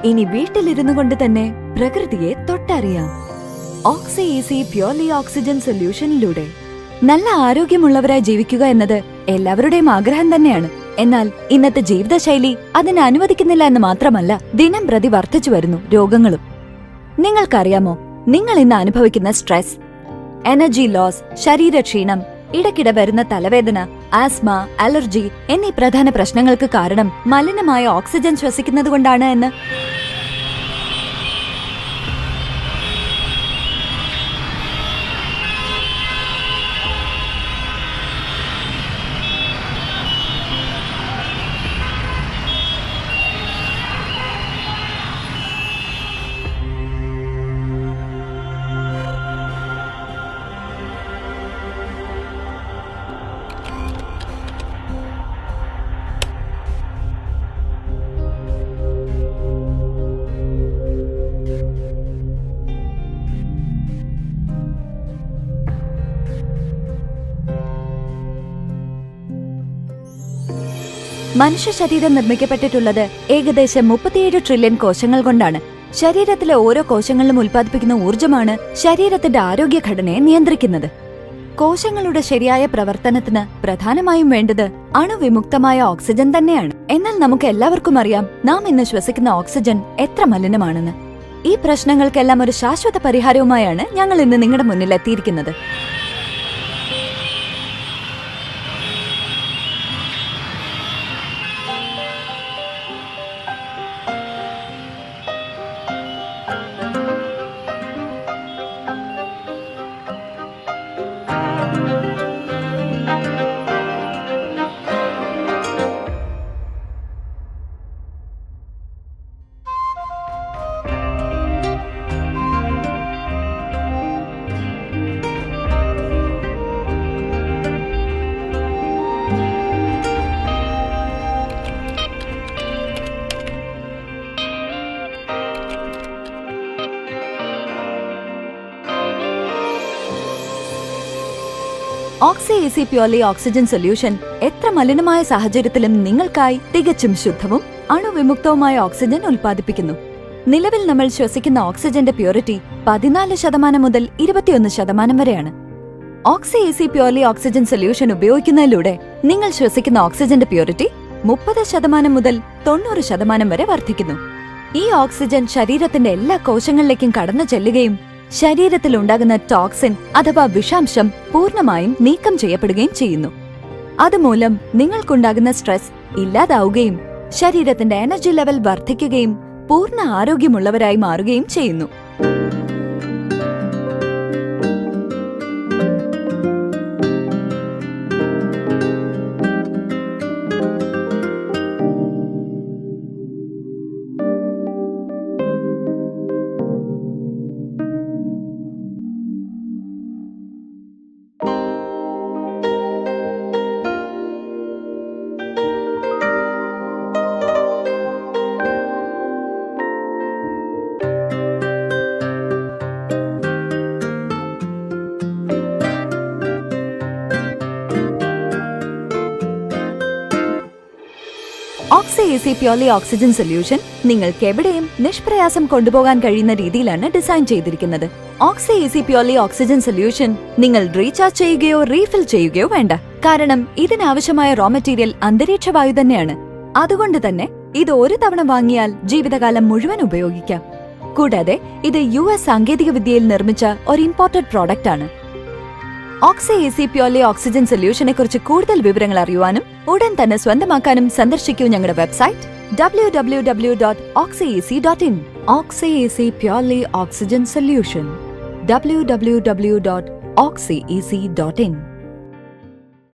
ഇനി വീട്ടിലിരുന്നു കൊണ്ട് തന്നെ പ്രകൃതിയെ തൊട്ടറിയാം. ഓക്സി ഈസി പ്യൂർലി ഓക്സിജൻ സൊല്യൂഷനിലൂടെ നല്ല ആരോഗ്യമുള്ളവരായി ജീവിക്കുക എന്നത് എല്ലാവരുടെയും ആഗ്രഹം തന്നെയാണ്. എന്നാൽ ഇന്നത്തെ ജീവിതശൈലി അതിനെ അനുവദിക്കുന്നില്ല എന്ന് മാത്രമല്ല, ദിനം പ്രതി വർദ്ധിച്ചു വരുന്നു രോഗങ്ങളും. നിങ്ങൾക്കറിയാമോ, നിങ്ങൾ ഇന്ന് അനുഭവിക്കുന്ന സ്ട്രെസ്, എനർജി ലോസ്, ശരീരക്ഷീണം, ഇടയ്ക്കിടെ വരുന്ന തലവേദന, ആസ്മ, അലർജി എന്നീ പ്രധാന പ്രശ്നങ്ങൾക്ക് കാരണം മലിനമായ ഓക്സിജൻ ശ്വസിക്കുന്നതുകൊണ്ടാണ് എന്ന്? മനുഷ്യ ശരീരം നിർമ്മിക്കപ്പെട്ടിട്ടുള്ളത് ഏകദേശം 37 ട്രില്യൺ കോശങ്ങൾ കൊണ്ടാണ്. ശരീരത്തിലെ ഓരോ കോശങ്ങളിലും ഉൽപ്പാദിപ്പിക്കുന്ന ഊർജ്ജമാണ് ശരീരത്തിന്റെ ആരോഗ്യഘടനയെ നിയന്ത്രിക്കുന്നത്. കോശങ്ങളുടെ ശരിയായ പ്രവർത്തനത്തിന് പ്രധാനമായും വേണ്ടത് അണുവിമുക്തമായ ഓക്സിജൻ തന്നെയാണ്. എന്നാൽ നമുക്ക് എല്ലാവർക്കും അറിയാം, നാം ഇന്ന് ശ്വസിക്കുന്ന ഓക്സിജൻ എത്ര മലിനമാണെന്ന്. ഈ പ്രശ്നങ്ങൾക്കെല്ലാം ഒരു ശാശ്വത പരിഹാരവുമായാണ് ഞങ്ങൾ ഇന്ന് നിങ്ങളുടെ മുന്നിൽ എത്തിയിരിക്കുന്നത്. ഓക്സി ഈസി പ്യൂർലി ഓക്സിജൻ സൊല്യൂഷൻ എത്ര മലിനമായ സാഹചര്യത്തിലും നിങ്ങൾക്കായി തികച്ചും ശുദ്ധവും അണുവിമുക്തവുമായ ഓക്സിജൻ ഉൽപ്പാദിപ്പിക്കുന്നു. നിലവിൽ നമ്മൾ ശ്വസിക്കുന്ന ഓക്സിജന്റെ പ്യൂരിറ്റി 14% മുതൽ 21% വരെയാണ്. ഓക്സി ഈസി പ്യൂർലി ഓക്സിജൻ സൊല്യൂഷൻ ഉപയോഗിക്കുന്നതിലൂടെ നിങ്ങൾ ശ്വസിക്കുന്ന ഓക്സിജന്റെ പ്യൂരിറ്റി 30% മുതൽ 90% വരെ വർദ്ധിക്കുന്നു. ഈ ഓക്സിജൻ ശരീരത്തിന്റെ എല്ലാ കോശങ്ങളിലേക്കും കടന്നു ചെല്ലുകയും ശരീരത്തിൽ ഉണ്ടാകുന്ന ടോക്സിൻ അഥവാ വിഷാംശം പൂർണ്ണമായും നീക്കം ചെയ്യപ്പെടുകയും ചെയ്യുന്നു. അതുമൂലം നിങ്ങൾക്കുണ്ടാകുന്ന സ്ട്രെസ് ഇല്ലാതാവുകയും ശരീരത്തിന്റെ എനർജി ലെവൽ വർദ്ധിക്കുകയും പൂർണ്ണ ആരോഗ്യമുള്ളവരായി മാറുകയും ചെയ്യുന്നു. ഓക്സി ഈസി പ്യൂർലി ഓക്സിജൻ സൊല്യൂഷൻ നിങ്ങൾക്ക് എവിടെയും നിഷ്പ്രയാസം കൊണ്ടുപോകാൻ കഴിയുന്ന രീതിയിലാണ് ഡിസൈൻ ചെയ്തിരിക്കുന്നത്. ഓക്സി ഈസി പ്യൂർലി ഓക്സിജൻ സൊല്യൂഷൻ നിങ്ങൾ റീചാർജ് ചെയ്യുകയോ റീഫിൽ ചെയ്യുകയോ വേണ്ട. കാരണം ഇതിനാവശ്യമായ റോ മെറ്റീരിയൽ അന്തരീക്ഷ വായു തന്നെയാണ്. അതുകൊണ്ട് തന്നെ ഇത് ഒരു തവണ വാങ്ങിയാൽ ജീവിതകാലം മുഴുവൻ ഉപയോഗിക്കാം. കൂടാതെ ഇത് US സാങ്കേതിക വിദ്യയിൽ നിർമ്മിച്ച ഒരു ഇമ്പോർട്ടഡ് പ്രോഡക്റ്റ് ആണ്. ഓക്സി ഈസി പ്യൂർലി ഓക്സിജൻ സൊല്യൂഷനെ കുറിച്ച് കൂടുതൽ വിവരങ്ങൾ അറിയുവാനും ഉടൻ തന്നെ സ്വന്തമാക്കാനും സന്ദർശിക്കൂ ഞങ്ങളുടെ website www.oxyec.in. Oxy EC purely oxygen solution www.oxyec.in.